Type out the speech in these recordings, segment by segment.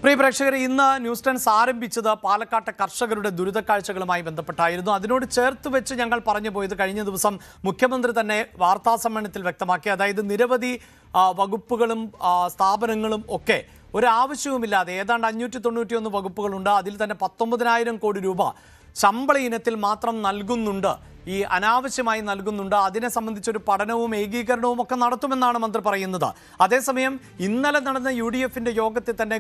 പ്രിയ പ്രേക്ഷകരെ, ഇന്ന് news tense ആരംഭിച്ചത് പാലക്കാട്ടെ കർഷകരുടെ ദുരിതക്കാഴ്ചകളുമായി ബന്ധപ്പെട്ടായിരുന്നു. അതിനോട് ചേർത്ത് വെച്ച് ഞങ്ങൾ പറഞ്ഞു പോയത് കഴിഞ്ഞ ദിവസം മുഖ്യമന്ത്രി തന്നെ വാർത്താസമ്മേളനത്തിൽ വ്യക്തമാക്കി. അതായത് നിരവധി വകുപ്പുകളും സ്ഥാപനങ്ങളും ഒക്കെ ഒരാവശ്യവുമില്ലാതെ ഏതാണ്ട് 591 വകുപ്പുകളുണ്ട്. അതിൽ തന്നെ 19,000 കോടി രൂപ ശമ്പള ഇനത്തിൽ മാത്രം നൽകുന്നുണ്ട്, ഈ അനാവശ്യമായി നൽകുന്നുണ്ട്. അതിനെ സംബന്ധിച്ചൊരു പഠനവും ഏകീകരണവും ഒക്കെ നടത്തുമെന്നാണ് മന്ത്രി പറയുന്നത്. അതേസമയം ഇന്നലെ നടന്ന UDFന്റെ യോഗത്തിൽ തന്നെ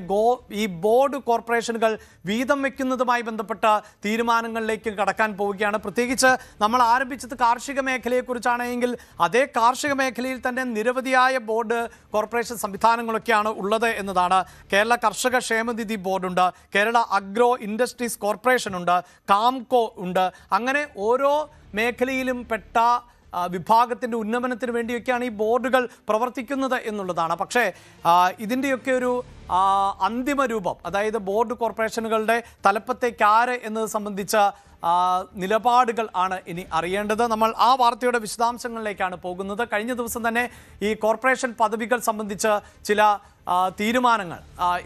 ഈ ബോർഡ് കോർപ്പറേഷനുകൾ വീതം വയ്ക്കുന്നതുമായി ബന്ധപ്പെട്ട തീരുമാനങ്ങളിലേക്ക് കടക്കാൻ പോവുകയാണ്. പ്രത്യേകിച്ച് നമ്മൾ ആരംഭിച്ചത് കാർഷിക മേഖലയെക്കുറിച്ചാണെങ്കിൽ അതേ കാർഷിക മേഖലയിൽ തന്നെ നിരവധിയായ ബോർഡ് കോർപ്പറേഷൻ സംവിധാനങ്ങളൊക്കെയാണ് ഉള്ളത് എന്നതാണ്. കേരള കർഷക ക്ഷേമനിധി ബോർഡുണ്ട്, കേരള അഗ്രോ ഇൻഡസ്ട്രീസ് കോർപ്പറേഷൻ ഉണ്ട്, കാംകോ ഉണ്ട്. അങ്ങനെ ഓരോ മേഖലയിലും പെട്ട വിഭാഗത്തിൻ്റെ ഉന്നമനത്തിന് വേണ്ടിയൊക്കെയാണ് ഈ ബോർഡുകൾ പ്രവർത്തിക്കുന്നത് എന്നുള്ളതാണ്. പക്ഷേ ഇതിൻ്റെയൊക്കെ ഒരു അന്തിമ രൂപം, അതായത് ബോർഡ് കോർപ്പറേഷനുകളുടെ തലപ്പത്തേക്ക് ആര് എന്നത് സംബന്ധിച്ച നിലപാടുകൾ ആണ് ഇനി അറിയേണ്ടത്. നമ്മൾ ആ വാർത്തയുടെ വിശദാംശങ്ങളിലേക്കാണ് പോകുന്നത്. കഴിഞ്ഞ ദിവസം തന്നെ ഈ കോർപ്പറേഷൻ പദവികൾ സംബന്ധിച്ച് ചില തീരുമാനങ്ങൾ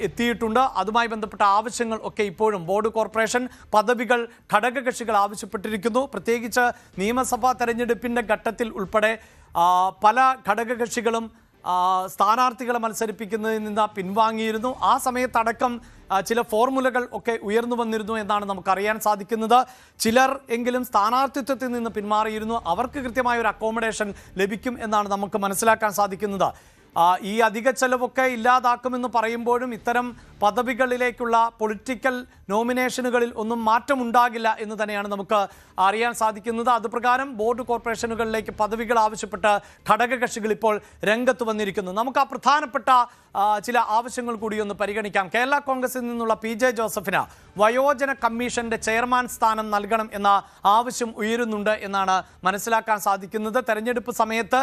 എത്തിയിട്ടുണ്ട്. അതുമായി ബന്ധപ്പെട്ട ആവശ്യങ്ങൾ ഒക്കെ ഇപ്പോഴും ബോർഡ് കോർപ്പറേഷൻ പദവികൾ ഘടകകക്ഷികൾ ആവശ്യപ്പെട്ടിരിക്കുന്നു. പ്രത്യേകിച്ച് നിയമസഭാ തെരഞ്ഞെടുപ്പിൻ്റെ ഘട്ടത്തിൽ ഉൾപ്പെടെ പല ഘടകകക്ഷികളും സ്ഥാനാർത്ഥികളെ മത്സരിപ്പിക്കുന്നതിൽ നിന്ന് പിൻവാങ്ങിയിരുന്നു. ആ സമയത്തടക്കം ചില ഫോർമുലകൾ ഒക്കെ ഉയർന്നു വന്നിരുന്നു എന്നാണ് നമുക്കറിയാൻ സാധിക്കുന്നത്. ചിലർ എങ്കിലും സ്ഥാനാർത്ഥിത്വത്തിൽ നിന്ന് പിന്മാറിയിരുന്നു. അവർക്ക് കൃത്യമായ ഒരു അക്കോമഡേഷൻ ലഭിക്കും എന്നാണ് നമുക്ക് മനസ്സിലാക്കാൻ സാധിക്കുന്നത്. ഈ അധിക ചെലവൊക്കെ ഇല്ലാതാക്കുമെന്ന് പറയുമ്പോഴും ഇത്തരം പദവികളിലേക്കുള്ള പൊളിറ്റിക്കൽ നോമിനേഷനുകളിൽ ഒന്നും മാറ്റമുണ്ടാകില്ല എന്ന് തന്നെയാണ് നമുക്ക് അറിയാൻ സാധിക്കുന്നത്. അതുപ്രകാരം ബോർഡ് കോർപ്പറേഷനുകളിലേക്ക് പദവികൾ ആവശ്യപ്പെട്ട് ഘടകകക്ഷികൾ ഇപ്പോൾ രംഗത്ത് വന്നിരിക്കുന്നു. നമുക്ക് ആ പ്രധാനപ്പെട്ട ചില ആവശ്യങ്ങൾ കൂടി ഒന്ന് പരിഗണിക്കാം. കേരള കോൺഗ്രസിൽ നിന്നുള്ള PJ ജോസഫിന് വയോജന കമ്മീഷന്റെ ചെയർമാൻ സ്ഥാനം നൽകണം എന്ന ആവശ്യം ഉയരുന്നുണ്ട് എന്നാണ് മനസ്സിലാക്കാൻ സാധിക്കുന്നത്. തെരഞ്ഞെടുപ്പ് സമയത്ത്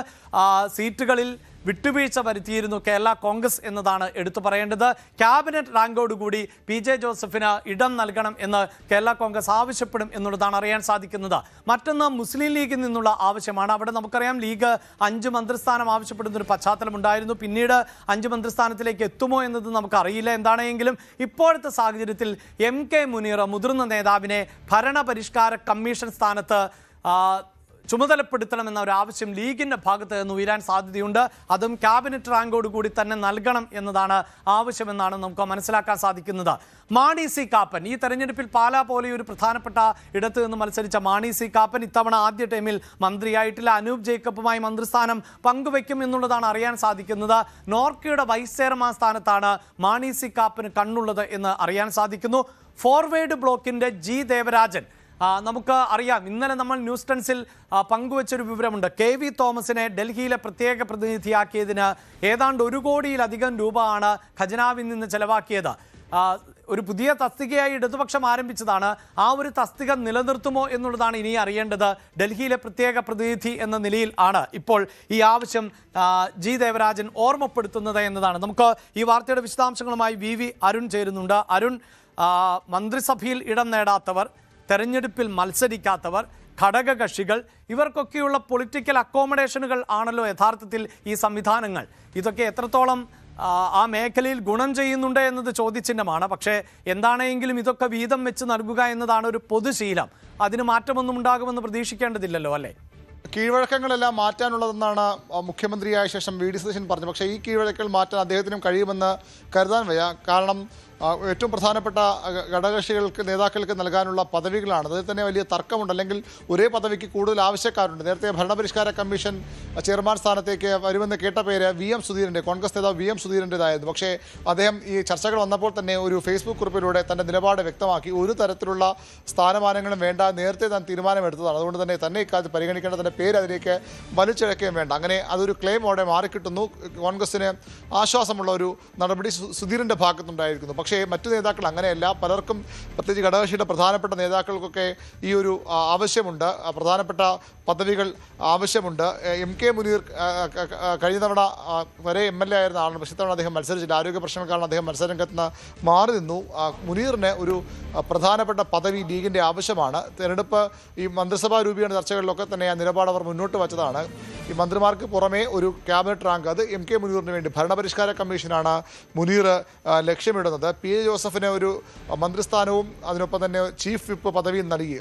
സീറ്റുകളിൽ വിട്ടുവീഴ്ച വരുത്തിയിരുന്നു കേരള കോൺഗ്രസ് എന്നതാണ് എടുത്തു പറയേണ്ടത്. ക്യാബിനറ്റ് റാങ്കോടുകൂടി PJ ജോസഫിന് ഇടം നൽകണം എന്ന് കേരള കോൺഗ്രസ് ആവശ്യപ്പെടും എന്നുള്ളതാണ് അറിയാൻ സാധിക്കുന്നത്. മറ്റൊന്ന് മുസ്ലിം ലീഗിൽ നിന്നുള്ള ആവശ്യമാണ്. അവിടെ നമുക്കറിയാം ലീഗ് 5 മന്ത്രിസ്ഥാനം ആവശ്യപ്പെടുന്ന ഒരു പശ്ചാത്തലമുണ്ടായിരുന്നു. പിന്നീട് 5 മന്ത്രിസ്ഥാനത്തിലേക്ക് എത്തുമോ എന്നത് നമുക്കറിയില്ല. എന്താണെങ്കിലും ഇപ്പോഴത്തെ സാഹചര്യത്തിൽ MK മുനീർ മുതിർന്ന നേതാവിനെ ഭരണപരിഷ്കാര കമ്മീഷൻ സ്ഥാനത്ത് ചുമതലപ്പെടുത്തണമെന്ന ഒരു ആവശ്യം ലീഗിൻ്റെ ഭാഗത്ത് നിന്ന് ഉയരാൻ സാധ്യതയുണ്ട്. അതും ക്യാബിനറ്റ് റാങ്കോടുകൂടി തന്നെ നൽകണം എന്നതാണ് ആവശ്യമെന്നാണ് നമുക്ക് മനസ്സിലാക്കാൻ സാധിക്കുന്നത്. മാണി സി കാപ്പൻ ഈ തെരഞ്ഞെടുപ്പിൽ പാലാ പോലെ ഒരു പ്രധാനപ്പെട്ട ഇടത്ത് നിന്ന് മത്സരിച്ച മാണി സി കാപ്പൻ ഇത്തവണ ആദ്യ ടൈമിൽ മന്ത്രിയായിട്ടില്ല. അനൂപ് ജേക്കബുമായി മന്ത്രിസ്ഥാനം പങ്കുവയ്ക്കും എന്നുള്ളതാണ് അറിയാൻ സാധിക്കുന്നത്. നോർക്കയുടെ വൈസ് ചെയർമാൻ സ്ഥാനത്താണ് മാണി സി കാപ്പന് കണ്ണുള്ളത് എന്ന് അറിയാൻ സാധിക്കുന്നു. ഫോർവേഡ് ബ്ലോക്കിൻ്റെ G ദേവരാജൻ, നമുക്ക് അറിയാം, ഇന്നലെ നമ്മൾ ന്യൂസ് ടെൻസിൽ പങ്കുവച്ചൊരു വിവരമുണ്ട്. KV തോമസിനെ ഡൽഹിയിലെ പ്രത്യേക പ്രതിനിധിയാക്കിയതിന് ഏതാണ്ട് 1 കോടിയിലധികം രൂപ ആണ് ഖജനാവിൽ നിന്ന് ചെലവാക്കിയത്. ഒരു പുതിയ തസ്തികയായി ഇടതുപക്ഷം ആരംഭിച്ചതാണ്. ആ ഒരു തസ്തിക നിലനിർത്തുമോ എന്നുള്ളതാണ് ഇനി അറിയേണ്ടത്. ഡൽഹിയിലെ പ്രത്യേക പ്രതിനിധി എന്ന നിലയിൽ ആണ് ഇപ്പോൾ ഈ ആവശ്യം G ദേവരാജൻ ഓർമ്മപ്പെടുത്തുന്നത് എന്നതാണ്. നമുക്ക് ഈ വാർത്തയുടെ വിശദാംശങ്ങളുമായി VV അരുൺ ചേരുന്നുണ്ട്. അരുൺ, മന്ത്രിസഭയിൽ ഇടം നേടാത്തവർ, തെരഞ്ഞെടുപ്പിൽ മത്സരിക്കാത്തവർ, ഘടകകക്ഷികൾ, ഇവർക്കൊക്കെയുള്ള പൊളിറ്റിക്കൽ അക്കോമഡേഷനുകൾ ആണല്ലോ യഥാർത്ഥത്തിൽ ഈ സംവിധാനങ്ങൾ. ഇതൊക്കെ എത്രത്തോളം ആ മേഖലയിൽ ഗുണം ചെയ്യുന്നുണ്ട് എന്നത് ചോദ്യചിഹ്നമാണ്. പക്ഷേ എന്താണെങ്കിലും ഇതൊക്കെ വീതം വെച്ച് നൽകുക എന്നതാണ് ഒരു പൊതുശീലം. അതിന് മാറ്റമൊന്നും ഉണ്ടാകുമെന്ന് പ്രതീക്ഷിക്കേണ്ടതില്ലല്ലോ, അല്ലേ? കീഴ്വഴക്കങ്ങളെല്ലാം മാറ്റാനുള്ളതെന്നാണ് മുഖ്യമന്ത്രിയായ ശേഷം VD സതീശൻ പറഞ്ഞത്. പക്ഷേ ഈ കീഴ്വഴക്കങ്ങൾ മാറ്റാൻ അദ്ദേഹത്തിനും കഴിയുമെന്ന് കരുതാൻ വയ്യ. കാരണം ഏറ്റവും പ്രധാനപ്പെട്ട ഘടകകക്ഷികൾക്ക് നേതാക്കൾക്ക് നൽകാനുള്ള പദവികളാണ്. അതിൽ തന്നെ വലിയ തർക്കമുണ്ട്, അല്ലെങ്കിൽ ഒരേ പദവിക്ക് കൂടുതൽ ആവശ്യക്കാരുണ്ട്. നേരത്തെ ഭരണപരിഷ്കാര കമ്മീഷൻ ചെയർമാൻ സ്ഥാനത്തേക്ക് വരുമെന്ന് കേട്ട പേര് VM സുധീരൻ്റെ, കോൺഗ്രസ് നേതാവ് VM സുധീരൻ്റെതായിരുന്നു. പക്ഷേ അദ്ദേഹം ഈ ചർച്ചകൾ വന്നപ്പോൾ തന്നെ ഒരു ഫേസ്ബുക്ക് കുറിപ്പിലൂടെ തൻ്റെ നിലപാട് വ്യക്തമാക്കി. ഒരു തരത്തിലുള്ള സ്ഥാനമാനങ്ങളും വേണ്ട, നേരത്തെ താൻ തീരുമാനമെടുത്തതാണ്, അതുകൊണ്ട് തന്നെ ഇക്കാര്യത്തിൽ പരിഗണിക്കേണ്ട തൻ്റെ പേര് അതിലേക്ക് വലിച്ചിഴക്കുകയും വേണ്ട. അങ്ങനെ അതൊരു ക്ലെയിമോടെ മാറിക്കിട്ടുന്നു. കോൺഗ്രസിന് ആശ്വാസമുള്ള ഒരു നടപടി സുധീരൻ്റെ ഭാഗത്തുണ്ടായിരിക്കുന്നു. പക്ഷേ മറ്റു നേതാക്കൾ അങ്ങനെയല്ല. പലർക്കും, പ്രത്യേകിച്ച് ഘടകകക്ഷിയുടെ പ്രധാനപ്പെട്ട നേതാക്കൾക്കൊക്കെ ഈ ഒരു ആവശ്യമുണ്ട്, പ്രധാനപ്പെട്ട പദവികൾ ആവശ്യമുണ്ട്. MK മുനീർ കഴിഞ്ഞ തവണ വരെ MLA ആയിരുന്ന ആളാണ്. പക്ഷേ തവണ അദ്ദേഹം മത്സരിച്ചില്ല. ആരോഗ്യ പ്രശ്നങ്ങൾ കാരണം അദ്ദേഹം മത്സരരംഗത്ത് നിന്ന് മാറി നിന്നു. മുനീറിന് ഒരു പ്രധാനപ്പെട്ട പദവി ലീഗിൻ്റെ ആവശ്യമാണ്. തെരഞ്ഞെടുപ്പ് ഈ മന്ത്രിസഭാ രൂപീകരണ ചർച്ചകളിലൊക്കെ തന്നെ ആ നിലപാട് അവർ മുന്നോട്ട് വച്ചതാണ്. ഈ മന്ത്രിമാർക്ക് പുറമേ ഒരു ക്യാബിനറ്റ് റാങ്ക്, അത് MK മുനീറിന് വേണ്ടി ഭരണപരിഷ്കാര കമ്മീഷനാണ് മുനീർ ലക്ഷ്യമിടുന്നത്. PA ജോസഫിന് ഒരു മന്ത്രിസ്ഥാനവും അതിനൊപ്പം തന്നെ ചീഫ് വിപ്പ് പദവിയും നൽകി.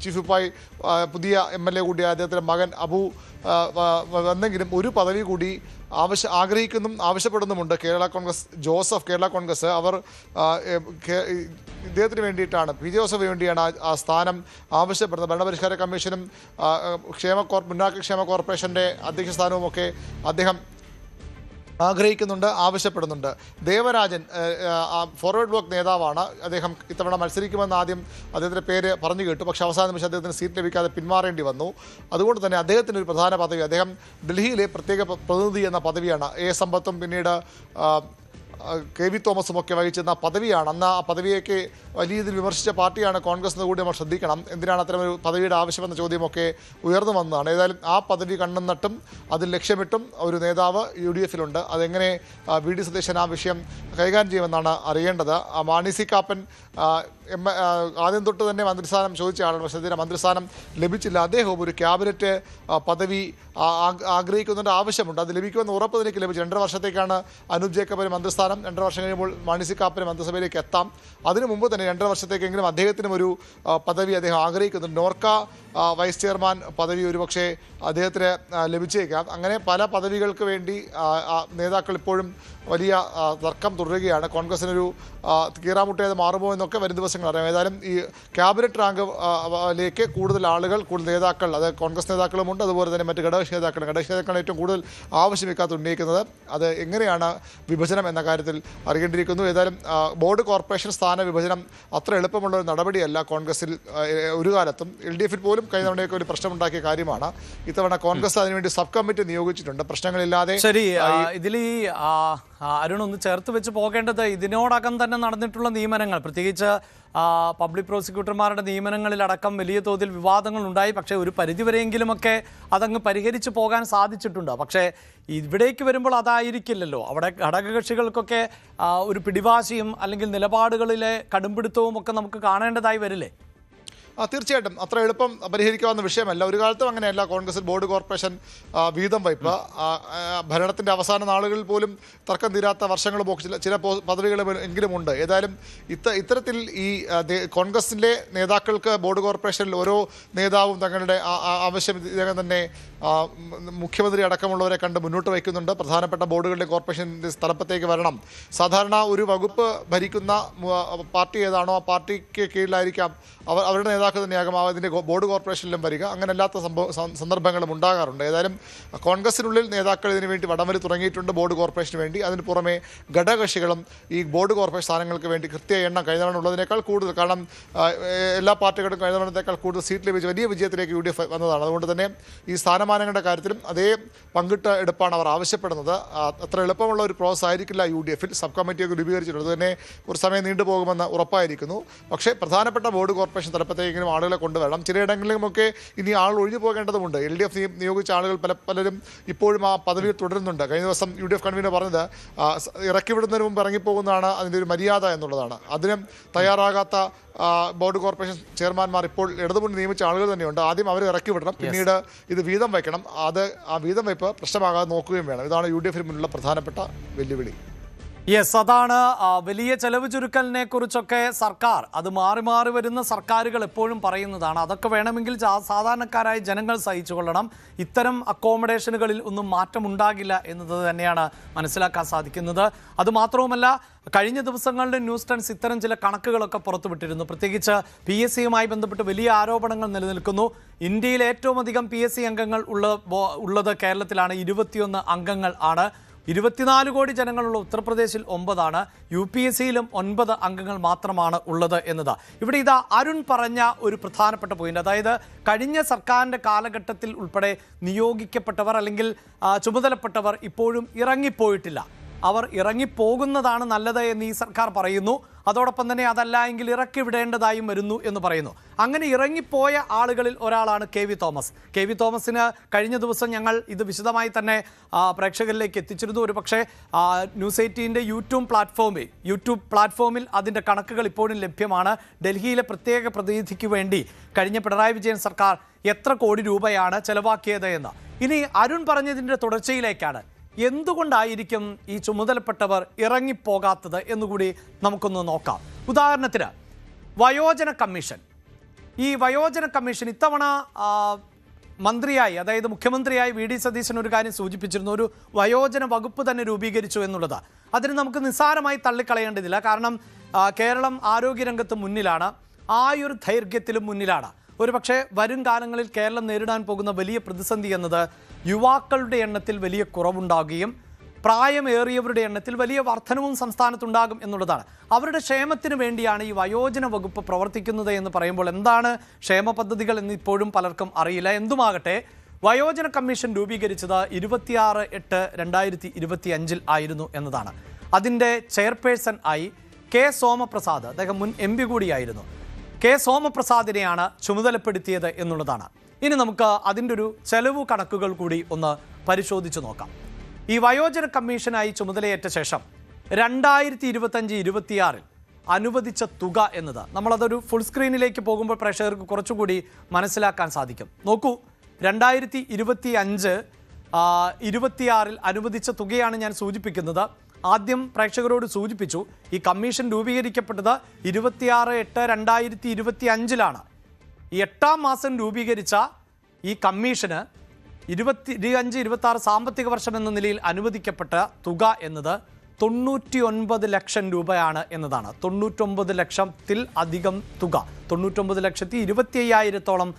ചീഫ് വിപ്പായി പുതിയ MLA കൂടിയ അദ്ദേഹത്തിൻ്റെ മകൻ അബു വന്നെങ്കിലും ഒരു പദവി കൂടി ആവശ്യപ്പെടുന്നുമുണ്ട് കേരള കോൺഗ്രസ്. അവർ ഇദ്ദേഹത്തിന് വേണ്ടിയിട്ടാണ്, PJ ജോസഫിന് വേണ്ടിയാണ് ആ സ്ഥാനം ആവശ്യപ്പെടുന്നത്. ഭരണപരിഷ്കാര കമ്മീഷനും മുന്നാക്ക ക്ഷേമ കോർപ്പറേഷൻ്റെ അധ്യക്ഷ സ്ഥാനവുമൊക്കെ അദ്ദേഹം ആഗ്രഹിക്കുന്നുണ്ട്, ആവശ്യപ്പെടുന്നുണ്ട്. ദേവരാജൻ ഫോർവേഡ് ബ്ലോക്ക് നേതാവാണ്. അദ്ദേഹം ഇത്തവണ മത്സരിക്കുമെന്ന് ആദ്യം അദ്ദേഹത്തിൻ്റെ പേര് പറഞ്ഞു കേട്ടു. പക്ഷേ അവസാന നിമിഷം അദ്ദേഹത്തിന് സീറ്റ് ലഭിക്കാതെ പിന്മാറേണ്ടി വന്നു. അതുകൊണ്ട് തന്നെ അദ്ദേഹത്തിൻ്റെ ഒരു പ്രധാന പദവി, അദ്ദേഹം ഡൽഹിയിലെ പ്രത്യേക പ്രതിനിധി എന്ന പദവിയാണ്. സമ്പത്തും പിന്നീട് KV തോമസും ഒക്കെ വഹിച്ചിരുന്ന പദവിയാണ്. അന്ന് ആ പദവിയൊക്കെ വലിയ രീതിയിൽ വിമർശിച്ച പാർട്ടിയാണ് കോൺഗ്രസ് എന്ന് കൂടി നമ്മൾ ശ്രദ്ധിക്കണം. എന്തിനാണ് അത്തരമൊരു പദവിയുടെ ആവശ്യമെന്ന ചോദ്യമൊക്കെ ഉയർന്നു വന്നതാണ്. ഏതായാലും ആ പദവി കണ്ണും നട്ടും അതിൽ ലക്ഷ്യമിട്ടും ഒരു നേതാവ് UDF-ലുണ്ട്. അതെങ്ങനെ VD സതീശൻ ആ വിഷയം കൈകാര്യം ചെയ്യുമെന്നാണ് അറിയേണ്ടത്. മാണി സി കാപ്പൻ ആദ്യം തൊട്ട് തന്നെ മന്ത്രിസ്ഥാനം ചോദിച്ച ആളാണ്. പക്ഷേ ഇതിന് മന്ത്രിസ്ഥാനം ലഭിച്ചില്ല. അദ്ദേഹവും ഒരു ക്യാബിനറ്റ് പദവി ആഗ്രഹിക്കുന്നുണ്ട്, ആവശ്യമുണ്ട്. അത് ലഭിക്കുമെന്ന് ഉറപ്പ് തനിക്ക് ലഭിച്ചു. 2.5 വർഷത്തേക്കാണ് അനൂപ് ജേക്കബിന് മന്ത്രിസ്ഥാനം. 2.5 വർഷം കഴിയുമ്പോൾ മാണി സി കാപ്പന് മന്ത്രിസഭയിലേക്ക് എത്താം. അതിനു മുമ്പ് തന്നെ 2.5 വർഷത്തേക്കെങ്കിലും അദ്ദേഹത്തിനും ഒരു പദവി അദ്ദേഹം ആഗ്രഹിക്കുന്നുണ്ട്. നോർക്ക വൈസ് ചെയർമാൻ പദവി ഒരുപക്ഷെ അദ്ദേഹത്തിന് ലഭിച്ചേക്കാം. അങ്ങനെ പല പദവികൾക്ക് വേണ്ടി നേതാക്കൾ ഇപ്പോഴും വലിയ തർക്കം തുടരുകയാണ്. കോൺഗ്രസിനൊരു കീറാമുട്ടയത് മാറുമോ എന്നൊക്കെ വരും ദിവസങ്ങൾ അറിയാം. ഏതായാലും ഈ ക്യാബിനറ്റ് റാങ്കിലേക്ക് കൂടുതൽ ആളുകൾ, കൂടുതൽ നേതാക്കൾ, അത് കോൺഗ്രസ് നേതാക്കളുമുണ്ട്, അതുപോലെ തന്നെ മറ്റ് ഘടകകക്ഷി നേതാക്കളാണ് ഏറ്റവും കൂടുതൽ ആവശ്യമിക്കാത്ത ഉന്നയിക്കുന്നത്. അത് എങ്ങനെയാണ് വിഭജനം എന്ന കാര്യത്തിൽ അറിയേണ്ടിയിരിക്കുന്നു. ഏതായാലും ബോർഡ് കോർപ്പറേഷൻ സ്ഥാന വിഭജനം അത്ര എളുപ്പമുള്ള ഒരു നടപടിയല്ല കോൺഗ്രസിൽ ഒരു കാലത്തും. LDF-ൽ പോലും കഴിഞ്ഞ തവണയൊക്കെ ഒരു പ്രശ്നമുണ്ടാക്കിയ കാര്യമാണ്. ഇത്തവണ കോൺഗ്രസ് അതിനുവേണ്ടി സബ് കമ്മിറ്റി നിയോഗിച്ചിട്ടുണ്ട്. പ്രശ്നങ്ങളില്ലാതെ ശരി, ഇതിൽ ഈ അരുൺ ഒന്ന് ചേർത്ത് വെച്ച് പോകേണ്ടത് ഇതിനോടകം തന്നെ നടന്നിട്ടുള്ള നിയമനങ്ങൾ, പ്രത്യേകിച്ച് പബ്ലിക് പ്രോസിക്യൂട്ടർമാരുടെ നിയമനങ്ങളിലടക്കം വലിയ തോതിൽ വിവാദങ്ങൾ ഉണ്ടായി. പക്ഷേ ഒരു പരിധിവരെയെങ്കിലുമൊക്കെ അതങ്ങ് പരിഹരിച്ചു പോകാൻ സാധിച്ചിട്ടുണ്ട്. പക്ഷേ ഇവിടേക്ക് വരുമ്പോൾ അതായിരിക്കില്ലല്ലോ. അവിടെ ഘടകകക്ഷികൾക്കൊക്കെ ഒരു പിടിവാശിയും അല്ലെങ്കിൽ നിലപാടുകളിലെ കടുംപിടുത്തവും ഒക്കെ നമുക്ക് കാണേണ്ടതായി വരില്ലേ? തീർച്ചയായിട്ടും അത്ര എളുപ്പം പരിഹരിക്കാവുന്ന വിഷയമല്ല. ഒരു കാലത്തും അങ്ങനെയല്ല. കോൺഗ്രസിൽ ബോർഡ് കോർപ്പറേഷൻ വീതം വയ്പ് ഭരണത്തിൻ്റെ അവസാന നാളുകളിൽ പോലും തർക്കം തീരാത്ത വർഷങ്ങളും ചില പദവികളും എങ്കിലും ഉണ്ട്. ഏതായാലും ഇത്തരത്തിൽ ഈ കോൺഗ്രസിൻ്റെ നേതാക്കൾക്ക് ബോർഡ് കോർപ്പറേഷനിൽ ഓരോ നേതാവും തങ്ങളുടെ ആവശ്യം ഇതിനകം തന്നെ മുഖ്യമന്ത്രി അടക്കമുള്ളവരെ കണ്ട് മുന്നോട്ട് വയ്ക്കുന്നുണ്ട്. പ്രധാനപ്പെട്ട ബോർഡുകളുടെ കോർപ്പറേഷൻ്റെ തലപ്പത്തേക്ക് വരണം. സാധാരണ ഒരു വകുപ്പ് ഭരിക്കുന്ന പാർട്ടി ഏതാണോ ആ പാർട്ടിക്ക് കീഴിലായിരിക്കാം അവരുടെ നേതാക്കൾ തന്നെയാകും അതിൻ്റെ ബോർഡ് കോർപ്പറേഷനിലും വരിക. അങ്ങനെയല്ലാത്ത സന്ദർഭങ്ങളും ഉണ്ടാകാറുണ്ട്. ഏതായാലും കോൺഗ്രസിനുള്ളിൽ നേതാക്കൾ ഇതിനു വേണ്ടി വടംവലി തുടങ്ങിയിട്ടുണ്ട് ബോർഡ് കോർപ്പറേഷന് വേണ്ടി. അതിന് പുറമെ ഘടകകക്ഷികളും ഈ ബോർഡ് കോർപ്പറേഷൻ സ്ഥാനങ്ങൾക്ക് വേണ്ടി കൃത്യ എണ്ണം കഴിഞ്ഞ തവണ ഉള്ളതിനേക്കാൾ കൂടുതൽ, കാരണം എല്ലാ പാർട്ടികളും കഴിഞ്ഞ തവണത്തേക്കാൾ കൂടുതൽ സീറ്റ് ലഭിച്ച് വലിയ വിജയത്തിലേക്ക് UDF വന്നതാണ്. അതുകൊണ്ട് തന്നെ ഈ സ്ഥാനമാനങ്ങളുടെ കാര്യത്തിലും അതേ പങ്കിട്ട എടുപ്പാണ് അവർ ആവശ്യപ്പെടുന്നത്. അത്ര എളുപ്പമുള്ള ഒരു പ്രോസസ് ആയിരിക്കില്ല UDF-ൽ. സബ് കമ്മിറ്റിയൊക്കെ രൂപീകരിച്ചിട്ടുണ്ട്. തന്നെ ഒരു സമയം നീണ്ടുപോകുമെന്ന് ഉറപ്പായിരിക്കുന്നു. പക്ഷേ പ്രധാനപ്പെട്ട ബോർഡ് കോർപ്പറേഷൻ തലപ്പത്തേക്കെങ്കിലും ആളുകളെ കൊണ്ടുവരണം. ചിലയിടങ്ങളിലുമൊക്കെ ഇനി ആൾ ഒഴിഞ്ഞു പോകേണ്ടതുണ്ട്. LDF നിയോഗിച്ച ആളുകൾ പലരും ഇപ്പോഴും ആ പദവിയിൽ തുടരുന്നുണ്ട്. കഴിഞ്ഞ ദിവസം UDF കൺവീനർ പറഞ്ഞത് ഇറക്കി വിടുന്നതിന് മുമ്പ് ഇറങ്ങിപ്പോകുന്നതാണ് അതിൻ്റെ ഒരു മര്യാദ എന്നുള്ളതാണ്. അതിനും തയ്യാറാകാത്ത ബോർഡ് കോർപ്പറേഷൻ ചെയർമാൻമാർ ഇപ്പോൾ ഇടതുമുന്നണി നിയമിച്ച ആളുകൾ തന്നെയുണ്ട്. ആദ്യം അവർ ഇറക്കി വിടണം, പിന്നീട് ഇത് വീതം വയ്ക്കണം. ആ വീതം വയ്പ് പ്രശ്നമാകാതെ നോക്കുകയും വേണം. ഇതാണ് UDF-ന് മുന്നിലുള്ള പ്രധാനപ്പെട്ട വെല്ലുവിളി. യെസ്, അതാണ് വലിയ ചെലവ് ചുരുക്കലിനെ കുറിച്ചൊക്കെ സർക്കാർ, അത് മാറി മാറി വരുന്ന സർക്കാരുകൾ എപ്പോഴും പറയുന്നതാണ്. അതൊക്കെ വേണമെങ്കിൽ സാധാരണക്കാരായ ജനങ്ങൾ സഹിച്ചുകൊള്ളണം. ഇത്തരം അക്കോമഡേഷനുകളിൽ ഒന്നും മാറ്റമുണ്ടാകില്ല എന്നത് തന്നെയാണ് മനസ്സിലാക്കാൻ സാധിക്കുന്നത്. അതുമാത്രവുമല്ല, കഴിഞ്ഞ ദിവസങ്ങളിൽ ന്യൂസ് ടൺസ് ഇത്തരം ചില കണക്കുകളൊക്കെ പുറത്തുവിട്ടിരുന്നു. പ്രത്യേകിച്ച് PSCയുമായി ബന്ധപ്പെട്ട് വലിയ ആരോപണങ്ങൾ നിലനിൽക്കുന്നു. ഇന്ത്യയിൽ ഏറ്റവും അധികം PSC അംഗങ്ങൾ ഉള്ളത് കേരളത്തിലാണ്. 21 അംഗങ്ങൾ ആണ്. 24 കോടി ജനങ്ങളുള്ള ഉത്തർപ്രദേശിൽ 9 ആണ്. UPSCയിലും 9 അംഗങ്ങൾ മാത്രമാണ് ഉള്ളത് എന്നത്. ഇവിടെ ഇതാ അരുൺ പറഞ്ഞ ഒരു പ്രധാനപ്പെട്ട പോയിന്റ്, അതായത് കഴിഞ്ഞ സർക്കാരിൻ്റെ കാലഘട്ടത്തിൽ ഉൾപ്പെടെ നിയോഗിക്കപ്പെട്ടവർ അല്ലെങ്കിൽ ചുമതലപ്പെട്ടവർ ഇപ്പോഴും ഇറങ്ങിപ്പോയിട്ടില്ല. അവർ ഇറങ്ങിപ്പോകുന്നതാണ് നല്ലത് എന്ന് ഈ സർക്കാർ പറയുന്നു. അതോടൊപ്പം തന്നെ അതല്ല എങ്കിൽ ഇറക്കി വിടേണ്ടതായും വരുന്നു എന്ന് പറയുന്നു. അങ്ങനെ ഇറങ്ങിപ്പോയ ആളുകളിൽ ഒരാളാണ് KV തോമസ്. KV തോമസിന് കഴിഞ്ഞ ദിവസം ഞങ്ങൾ ഇത് വിശദമായി തന്നെ പ്രേക്ഷകരിലേക്ക് എത്തിച്ചിരുന്നു. ഒരു പക്ഷേ ന്യൂസ് 18-ൻ്റെ യൂട്യൂബ് പ്ലാറ്റ്ഫോമിൽ അതിൻ്റെ കണക്കുകൾ ഇപ്പോഴും ലഭ്യമാണ്. ഡൽഹിയിലെ പ്രത്യേക പ്രതിനിധിക്ക് വേണ്ടി കഴിഞ്ഞ പിണറായി വിജയൻ സർക്കാർ എത്ര കോടി രൂപയാണ് ചെലവാക്കിയത് എന്ന്. ഇനി അരുൺ പറഞ്ഞതിൻ്റെ തുടർച്ചയിലേക്കാണ് എന്തുകൊണ്ടായിരിക്കും ഈ ചുമതലപ്പെട്ടവർ ഇറങ്ങിപ്പോകാത്തത് എന്നുകൂടി നമുക്കൊന്ന് നോക്കാം. ഉദാഹരണത്തിന് വയോജന കമ്മീഷൻ. ഈ വയോജന കമ്മീഷൻ ഇത്തവണ മന്ത്രിയായി, അതായത് മുഖ്യമന്ത്രിയായി വി ഡി സതീശൻ ഒരു കാര്യം സൂചിപ്പിച്ചിരുന്നു, ഒരു വയോജന വകുപ്പ് തന്നെ രൂപീകരിച്ചു എന്നുള്ളത്. അതിന് നമുക്ക് നിസ്സാരമായി തള്ളിക്കളയേണ്ടതില്ല. കാരണം കേരളം ആരോഗ്യരംഗത്ത് മുന്നിലാണ്, ആയുർ ദൈർഘ്യത്തിലും മുന്നിലാണ്. ഒരുപക്ഷെ വരും കാലങ്ങളിൽ കേരളം നേരിടാൻ പോകുന്ന വലിയ പ്രതിസന്ധി എന്നത് യുവാക്കളുടെ എണ്ണത്തിൽ വലിയ കുറവുണ്ടാകുകയും പ്രായമേറിയവരുടെ എണ്ണത്തിൽ വലിയ വർധനവും സംസ്ഥാനത്തുണ്ടാകും എന്നുള്ളതാണ്. അവരുടെ ക്ഷേമത്തിന് വേണ്ടിയാണ് ഈ വയോജന വകുപ്പ് പ്രവർത്തിക്കുന്നത് എന്ന് പറയുമ്പോൾ എന്താണ് ക്ഷേമ പദ്ധതികൾ എന്ന് ഇപ്പോഴും പലർക്കും അറിയില്ല. എന്തുമാകട്ടെ, വയോജന കമ്മീഷൻ രൂപീകരിച്ചത് 26/8/2025 ആയിരുന്നു എന്നതാണ്. അതിൻ്റെ ചെയർപേഴ്സൺ ആയി കെ സോമപ്രസാദ്, അദ്ദേഹം മുൻ MP കൂടിയായിരുന്നു, കെ സോമപ്രസാദിനെയാണ് ചുമതലപ്പെടുത്തിയത് എന്നുള്ളതാണ്. ഇനി നമുക്ക് അതിൻ്റെ ഒരു ചെലവ് കണക്കുകൾ കൂടി ഒന്ന് പരിശോധിച്ച് നോക്കാം. ഈ വയോജന കമ്മീഷനായി ചുമതലയേറ്റ ശേഷം 2025-26 അനുവദിച്ച തുക എന്നത്, നമ്മളതൊരു ഫുൾ സ്ക്രീനിലേക്ക് പോകുമ്പോൾ പ്രേക്ഷകർക്ക് കുറച്ചുകൂടി മനസ്സിലാക്കാൻ സാധിക്കും. നോക്കൂ, 2025-26 അനുവദിച്ച തുകയാണ് ഞാൻ സൂചിപ്പിക്കുന്നത്. ആദ്യം പ്രേക്ഷകരോട് സൂചിപ്പിച്ചു, ഈ കമ്മീഷൻ രൂപീകരിക്കപ്പെട്ടത് 26/8/2025 ഈ 8-ാം മാസം രൂപീകരിച്ച ഈ കമ്മീഷന് 25-26 സാമ്പത്തിക വർഷം എന്ന നിലയിൽ അനുവദിക്കപ്പെട്ട തുക എന്നത് 99 ലക്ഷം രൂപയാണ് എന്നതാണ്. 99 ലക്ഷത്തിൽ അധികം തുക, 99,25,000-ഓളം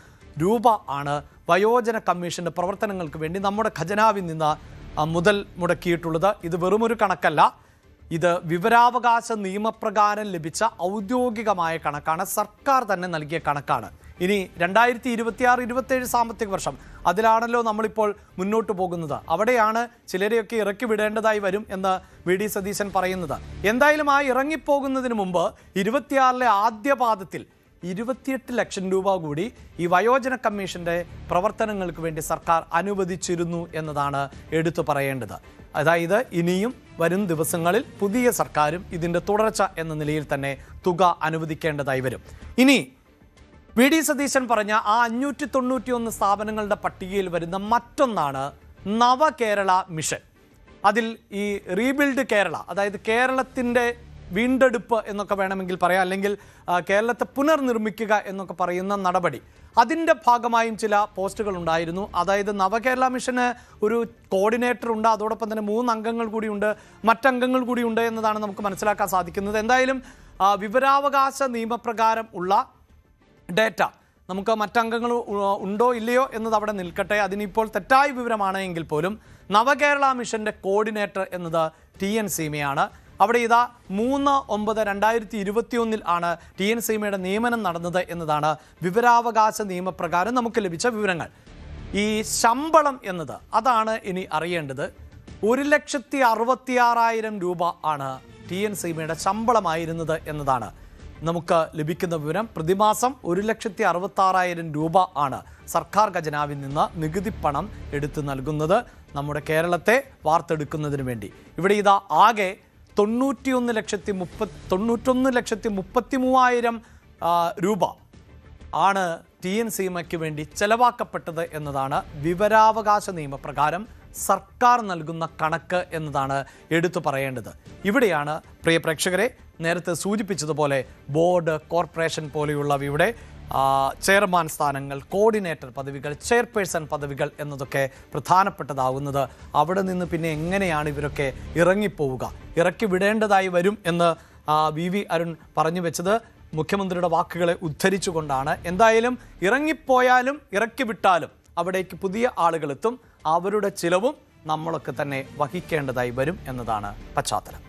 രൂപ ആണ് വയോജന കമ്മീഷന്റെ പ്രവർത്തനങ്ങൾക്ക് വേണ്ടി നമ്മുടെ ഖജനാവിൽ നിന്ന് മുതൽ മുടക്കിയിട്ടുള്ളത്. ഇത് വെറുമൊരു കണക്കല്ല, ഇത് വിവരാവകാശ നിയമപ്രകാരം ലഭിച്ച ഔദ്യോഗികമായ കണക്കാണ്, സർക്കാർ തന്നെ നൽകിയ കണക്കാണ്. ഇനി 2026-27 സാമ്പത്തിക വർഷം, അതിലാണല്ലോ നമ്മളിപ്പോൾ മുന്നോട്ട് പോകുന്നത്. അവിടെയാണ് ചിലരെയൊക്കെ ഇറക്കി വിടേണ്ടതായി വരും എന്ന് വി ഡി സതീശൻ പറയുന്നത്. എന്തായാലും ആ ഇറങ്ങിപ്പോകുന്നതിന് മുമ്പ് 26-ലെ ആദ്യ പാദത്തിൽ 28 ലക്ഷം രൂപ കൂടി ഈ വയോജന കമ്മീഷന്റെ പ്രവർത്തനങ്ങൾക്ക് വേണ്ടി സർക്കാർ അനുവദിച്ചിരുന്നു എന്നതാണ് എടുത്തു പറയേണ്ടത്. അതായത് ഇനിയും വരും ദിവസങ്ങളിൽ പുതിയ സർക്കാരും ഇതിൻ്റെ തുടർച്ച എന്ന നിലയിൽ തന്നെ തുക അനുവദിക്കേണ്ടതായി വരും. ഇനി വി ഡി സതീശൻ പറഞ്ഞ ആ 591 സ്ഥാപനങ്ങളുടെ പട്ടികയിൽ വരുന്ന മറ്റൊന്നാണ് നവകേരള മിഷൻ. അതിൽ ഈ റീബിൽഡ് കേരള, അതായത് കേരളത്തിൻ്റെ വീണ്ടെടുപ്പ് എന്നൊക്കെ വേണമെങ്കിൽ പറയാം, അല്ലെങ്കിൽ കേരളത്തെ പുനർനിർമ്മിക്കുക എന്നൊക്കെ പറയുന്ന നടപടി, അതിൻ്റെ ഭാഗമായും ചില പോസ്റ്റുകൾ ഉണ്ടായിരുന്നു. അതായത് നവകേരള മിഷന് ഒരു കോർഡിനേറ്റർ ഉണ്ട്, അതോടൊപ്പം തന്നെ 3 അംഗങ്ങൾ കൂടിയുണ്ട്, മറ്റംഗങ്ങൾ കൂടിയുണ്ട് എന്നതാണ് നമുക്ക് മനസ്സിലാക്കാൻ സാധിക്കുന്നത്. എന്തായാലും വിവരാവകാശ നിയമപ്രകാരം ഉള്ള ഡേറ്റ, നമുക്ക് മറ്റംഗങ്ങൾ ഉണ്ടോ ഇല്ലയോ എന്നത് അവിടെ നിൽക്കട്ടെ, അതിനിപ്പോൾ തെറ്റായ വിവരമാണ് എങ്കിൽ പോലും നവകേരള മിഷന്റെ കോർഡിനേറ്റർ എന്നത് TN സീമയാണ്. അവിടെ ഇതാ 3/9/2021 ആണ് TN സീമയുടെ നിയമനം നടന്നത് എന്നതാണ് വിവരാവകാശ നിയമപ്രകാരം നമുക്ക് ലഭിച്ച വിവരങ്ങൾ. ഈ ശമ്പളം എന്നത് അതാണ് ഇനി അറിയേണ്ടത്. 1,66,000 രൂപ ആണ് TN സീമയുടെ ശമ്പളമായിരുന്നത് എന്നതാണ് നമുക്ക് ലഭിക്കുന്ന വിവരം. പ്രതിമാസം 1,66,000 രൂപ ആണ് സർക്കാർ ഖജനാവിൽ നിന്ന് നികുതി പണം എടുത്തു നൽകുന്നത് നമ്മുടെ കേരളത്തെ വാർത്തെടുക്കുന്നതിന് വേണ്ടി. ഇവിടെ ഇതാ ആകെ 91,33,000 രൂപ ആണ് TN സീമയ്ക്ക് വേണ്ടി ചെലവാക്കപ്പെട്ടത് എന്നതാണ് വിവരാവകാശ നിയമപ്രകാരം സർക്കാർ നൽകുന്ന കണക്ക് എന്നതാണ് എടുത്തു പറയേണ്ടത്. ഇവിടെയാണ് പ്രിയ പ്രേക്ഷകരെ നേരത്തെ സൂചിപ്പിച്ചതുപോലെ ബോർഡ്, കോർപ്പറേഷൻ പോലെയുള്ളവയുടെ ചെയർമാൻ സ്ഥാനങ്ങൾ, കോർഡിനേറ്റർ പദവികൾ, ചെയർപേഴ്സൺ പദവികൾ എന്നതൊക്കെ പ്രധാനപ്പെട്ടതാവുന്നത്. അവിടെ നിന്ന് പിന്നെ എങ്ങനെയാണ് ഇവരൊക്കെ ഇറങ്ങിപ്പോവുക, ഇറക്കി വിടേണ്ടതായി വരും എന്ന് VV അരുൺ പറഞ്ഞു വെച്ചത് മുഖ്യമന്ത്രിയുടെ വാക്കുകളെ ഉദ്ധരിച്ചുകൊണ്ടാണ്. എന്തായാലും ഇറങ്ങിപ്പോയാലും ഇറക്കി വിട്ടാലും അവിടേക്ക് പുതിയ ആളുകളെത്തും, അവരുടെ ചിലവും നമ്മളൊക്കെ തന്നെ വഹിക്കേണ്ടതായി വരും എന്നതാണ് പശ്ചാത്തലം.